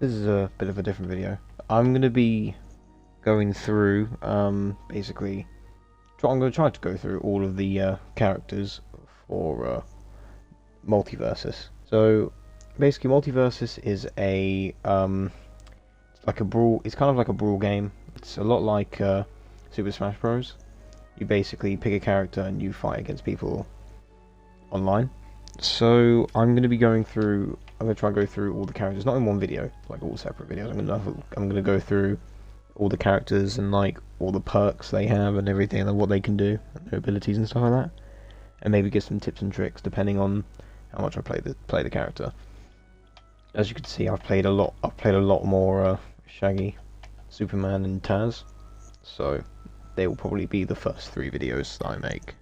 This is a bit of a different video. I'm going to be going through, basically, I'm going to try to go through all of the characters for Multiversus. So, basically, Multiversus is a, it's like a brawl, it's kind of like a brawl game. It's a lot like Super Smash Bros. You basically pick a character and you fight against people online. So, I'm going to be going through, I'm going to try and go through all the characters, not in one video, like all separate videos. I'm going to go through all the characters and like all the perks they have and everything and what they can do and their abilities and stuff like that, and maybe give some tips and tricks depending on how much I play the character. As you can see, I've played a lot more Shaggy, Superman, and Taz, so they will probably be the first 3 videos that I make.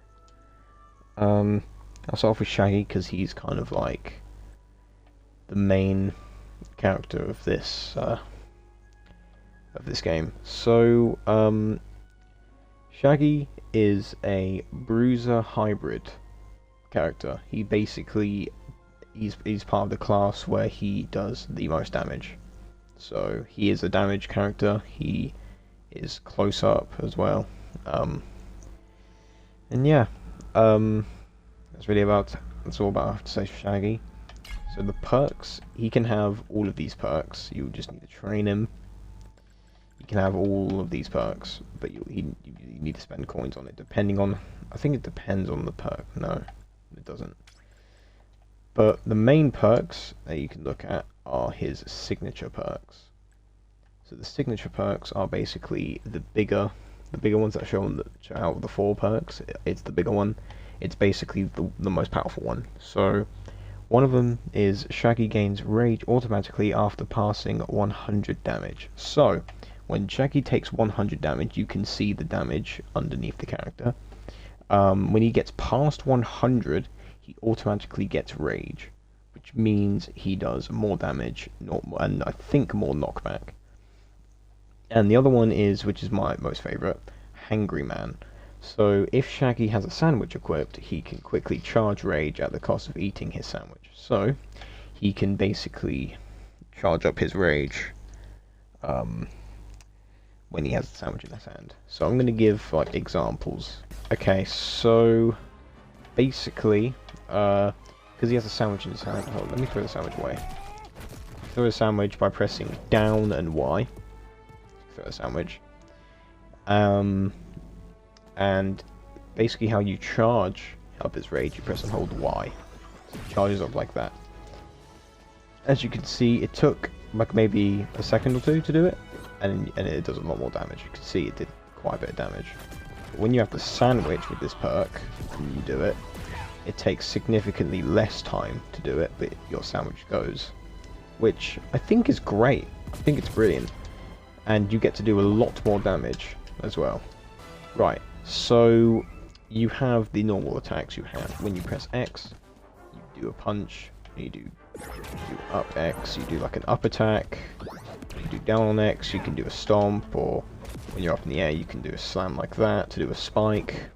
I'll start off with Shaggy because he's kind of like the main character of this game. So Shaggy is a bruiser hybrid character. He basically he's part of the class where he does the most damage. So he is a damage character. He is close up as well. And yeah, that's all about I have to say for Shaggy. So the perks, he can have all of these perks. You just need to train him. You can have all of these perks, but you need to spend coins on it, depending on... I think it depends on the perk. No, it doesn't. But the main perks that you can look at are his signature perks. So the signature perks are basically the bigger ones that show out of the 4 perks. It's the bigger one. It's basically the most powerful one. So one of them is Shaggy gains rage automatically after passing 100 damage. So when Shaggy takes 100 damage, you can see the damage underneath the character. When he gets past 100, he automatically gets rage, which means he does more damage, and I think more knockback. And the other one is, which is my most favourite, Hangry Man. So if Shaggy has a sandwich equipped, he can quickly charge rage at the cost of eating his sandwich. So he can basically charge up his rage when he has the sandwich in his hand. So I'm going to give like examples. Okay, so basically, because he has a sandwich in his hand, hold on, let me throw the sandwich away. Throw a sandwich by pressing down and Y. Throw a sandwich. And basically how you charge up his rage, you press and hold Y. So it charges up like that. As you can see, it took like maybe a second or 2 to do it, and it does a lot more damage. You can see it did quite a bit of damage. But when you have the sandwich with this perk, and you do it, it takes significantly less time to do it, but your sandwich goes. Which I think is great. I think it's brilliant. And you get to do a lot more damage as well. Right. So you have the normal attacks you have. When you press X, you do a punch, you do up X, you do like an up attack, you do down on X, you can do a stomp, or when you're up in the air you can do a slam like that to do a spike.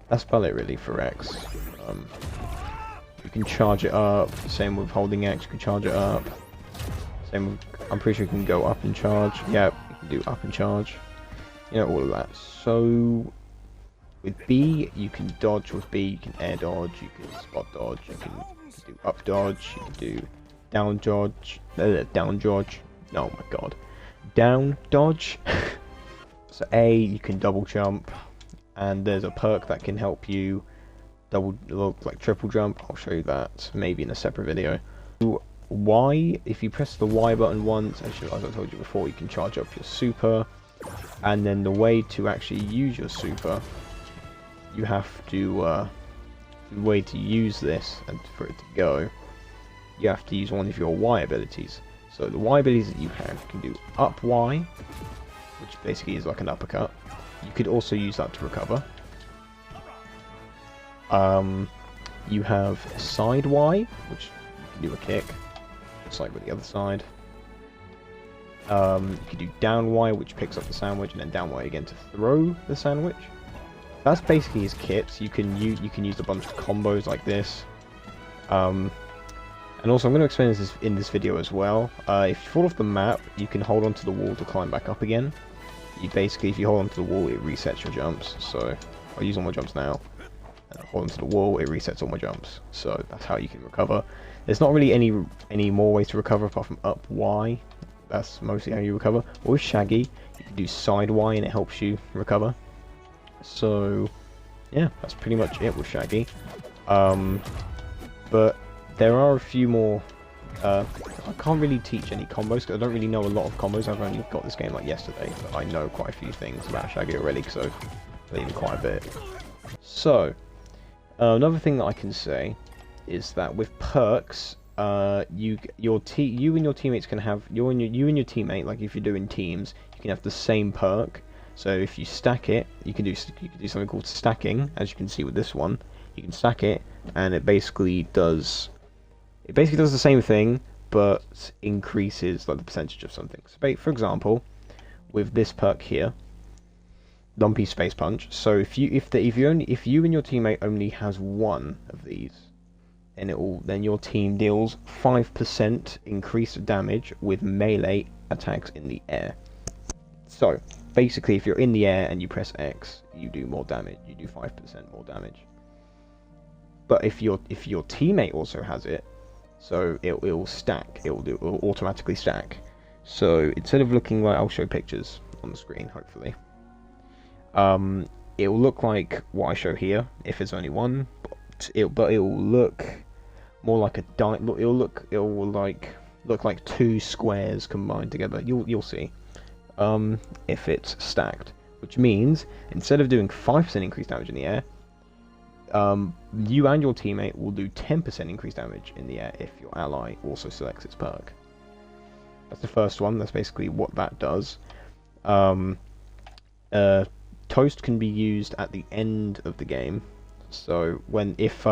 That's about it really for X. You can charge it up, same with holding X, you can charge it up. Same with, I'm pretty sure you can go up and charge, yeah, you can do up and charge. You know, all of that. So with B, you can dodge with B, you can air dodge, you can spot dodge, you can do up dodge, you can do down dodge, oh my god, down dodge. So A, you can double jump, and there's a perk that can help you like triple jump. I'll show you that maybe in a separate video. Y, if you press the Y button once, as I told you before, you can charge up your super. And then the way to actually use your super, you have to, the way to use this and for it to go, you have to use one of your Y abilities. So the Y abilities that you have, you can do up Y, which basically is like an uppercut. You could also use that to recover. You have side Y, which you can do a kick, just like with the other side. You can do down Y, which picks up the sandwich, and then down Y again to throw the sandwich. That's basically his kit. You can use a bunch of combos like this, and And also, I'm going to explain this in this video as well. If you fall off the map, you can hold onto the wall to climb back up again. You basically, if you hold onto the wall, it resets your jumps. So, I'll use all my jumps now. And I'll hold onto the wall, it resets all my jumps. So, that's how you can recover. There's not really any more ways to recover apart from up Y. That's mostly how you recover. Or with Shaggy, you can do side Y and it helps you recover. So, yeah, that's pretty much it with Shaggy. But there are a few more. I can't really teach any combos because I don't really know a lot of combos. I've only got this game like yesterday, but I know quite a few things about Shaggy already because I've played quite a bit. So, another thing that I can say is that with perks, you and your teammates can have you and your teammate, like if you're doing teams, you can have the same perk. So if you stack it, you can do something called stacking, as you can see with this one. You can stack it, and it basically does the same thing, but increases like the percentage of something. So, for example, with this perk here, Lumpy Space Punch. So if you and your teammate only has one of these, and then your team deals 5% increased damage with melee attacks in the air. So basically, if you're in the air and you press X, you do more damage. You do 5% more damage. But if your teammate also has it, so it will stack. It will automatically stack. So instead of looking like, I'll show pictures on the screen, hopefully. It will look like what I show here if it's only one, but it will look more like a it will look like two squares combined together. You'll see. If it's stacked, which means instead of doing 5% increased damage in the air, you and your teammate will do 10% increased damage in the air if your ally also selects its perk. That's the first one. That's basically what that does. Toast can be used at the end of the game. So if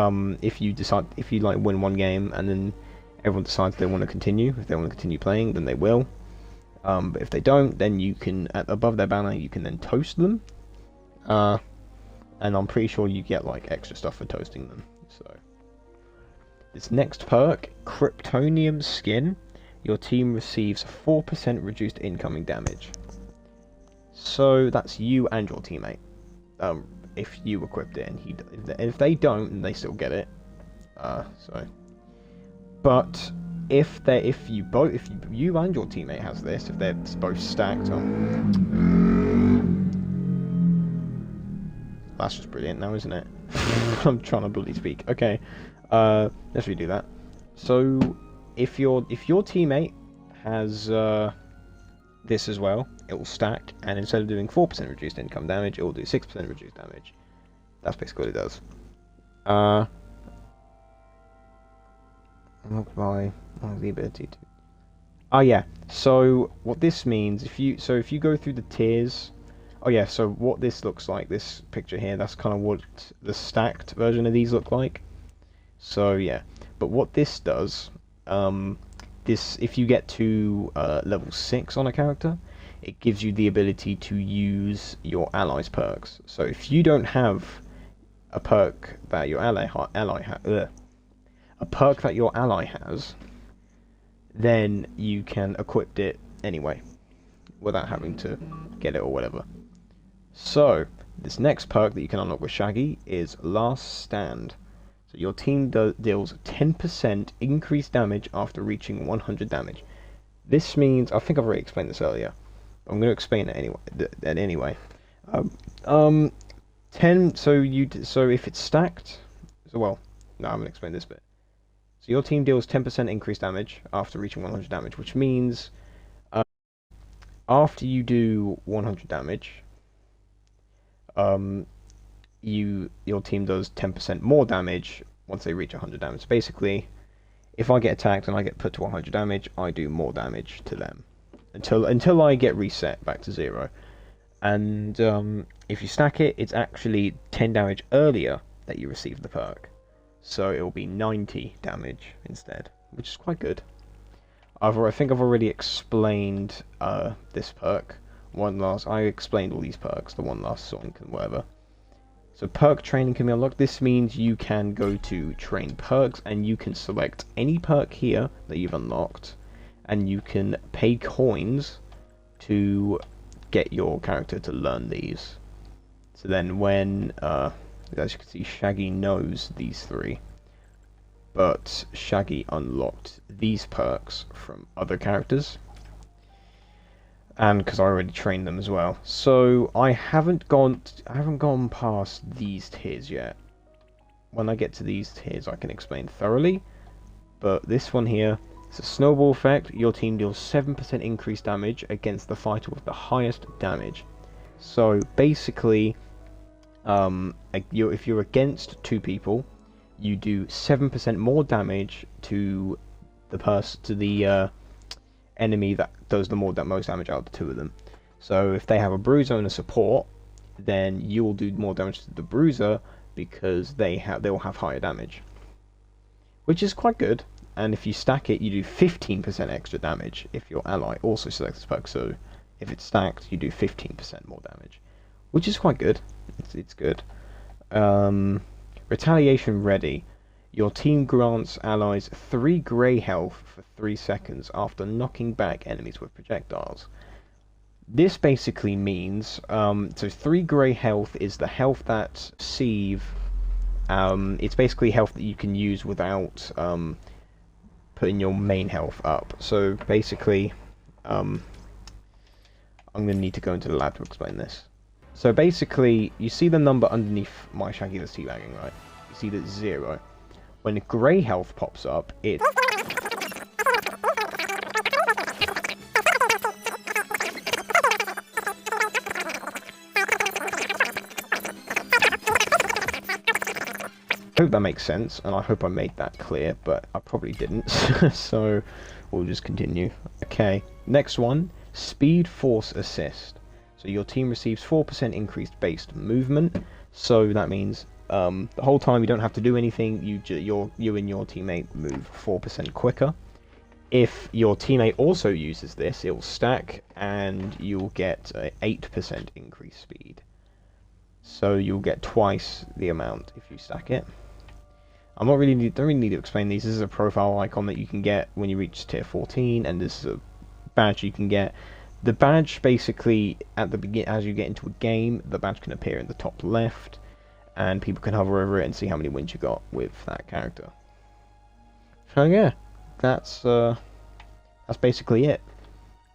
you like win one game and then everyone decides they want to continue, if they want to continue playing, then they will. But if they don't, then you can, above their banner, you can then toast them. And I'm pretty sure you get like extra stuff for toasting them. So this next perk, Kryptonium Skin, your team receives 4% reduced incoming damage. So that's you and your teammate. If you equipped it, and if they don't, then they still get it. But if you and your teammate has this, if they're both stacked that's just brilliant now, isn't it? I'm trying to bloody speak. Okay, let's redo that. So if your teammate has this as well, it will stack, and instead of doing 4% reduced income damage, it will do 6% reduced damage. That's basically what it does. By the ability to. Oh yeah. So what this means, if you go through the tiers. Oh yeah. So what this looks like, this picture here, that's kind of what the stacked version of these look like. So yeah. But what this does, if you get to level 6 on a character, it gives you the ability to use your allies' perks. So if you don't have a perk that your ally has, then you can equip it anyway, without having to get it or whatever. So, this next perk that you can unlock with Shaggy is Last Stand. So your team deals 10% increased damage after reaching 100 damage. This means, I think I've already explained this earlier, but I'm going to explain it anyway. 10, so if it's stacked, no, I'm going to explain this bit. So your team deals 10% increased damage after reaching 100 damage, which means after you do 100 damage, your team does 10% more damage once they reach 100 damage. So basically, if I get attacked and I get put to 100 damage, I do more damage to them until I get reset back to 0. And if you stack it, it's actually 10 damage earlier that you receive the perk. So it will be 90 damage instead, which is quite good. I think I've already explained this perk. I explained all these perks, the one last song and whatever. So perk training can be unlocked. This means you can go to train perks and you can select any perk here that you've unlocked, and you can pay coins to get your character to learn these. So then when, as you can see, Shaggy knows these three, but Shaggy unlocked these perks from other characters, and because I already trained them as well. So I haven't gone past these tiers yet. When I get to these tiers, I can explain thoroughly. But this one here, it's a snowball effect. Your team deals 7% increased damage against the fighter with the highest damage. So basically, if you're against two people, you do 7% more damage to the enemy that does the most damage out of the two of them. So if they have a bruiser and a support, then you will do more damage to the bruiser because they will have higher damage, which is quite good. And if you stack it, you do 15% extra damage if your ally also selects this perk. So if it's stacked, you do 15% more damage, which is quite good. It's good. Retaliation ready. Your team grants allies 3 grey health for 3 seconds after knocking back enemies with projectiles. This basically means, so 3 grey health is the health that Sieve, it's basically health that you can use without putting your main health up. So basically, I'm going to need to go into the lab to explain this. So basically, you see the number underneath my Shaggy that's teabagging, right? You see that 0. When grey health pops up, it... I hope that makes sense, and I hope I made that clear, but I probably didn't, so we'll just continue. Okay, next one, Speed Force Assist. So your team receives 4% increased based movement, so that means the whole time you don't have to do anything, you and your teammate move 4% quicker. If your teammate also uses this, it will stack, and you'll get 8% increased speed. So you'll get twice the amount if you stack it. Don't really need to explain these. This is a profile icon that you can get when you reach tier 14, and this is a badge you can get. The badge basically, at the beginning, as you get into a game, the badge can appear in the top left, and people can hover over it and see how many wins you got with that character. So yeah, that's basically it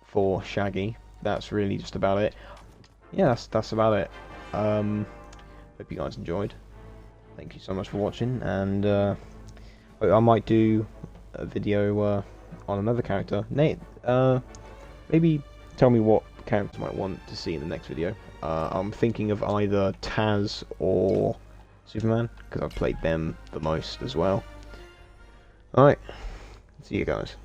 for Shaggy. That's really just about it. Yeah, that's about it. Hope you guys enjoyed. Thank you so much for watching, and I might do a video on another character. Nate, maybe tell me what character you might want to see in the next video. I'm thinking of either Taz or Superman, because I've played them the most as well. Alright, see you guys.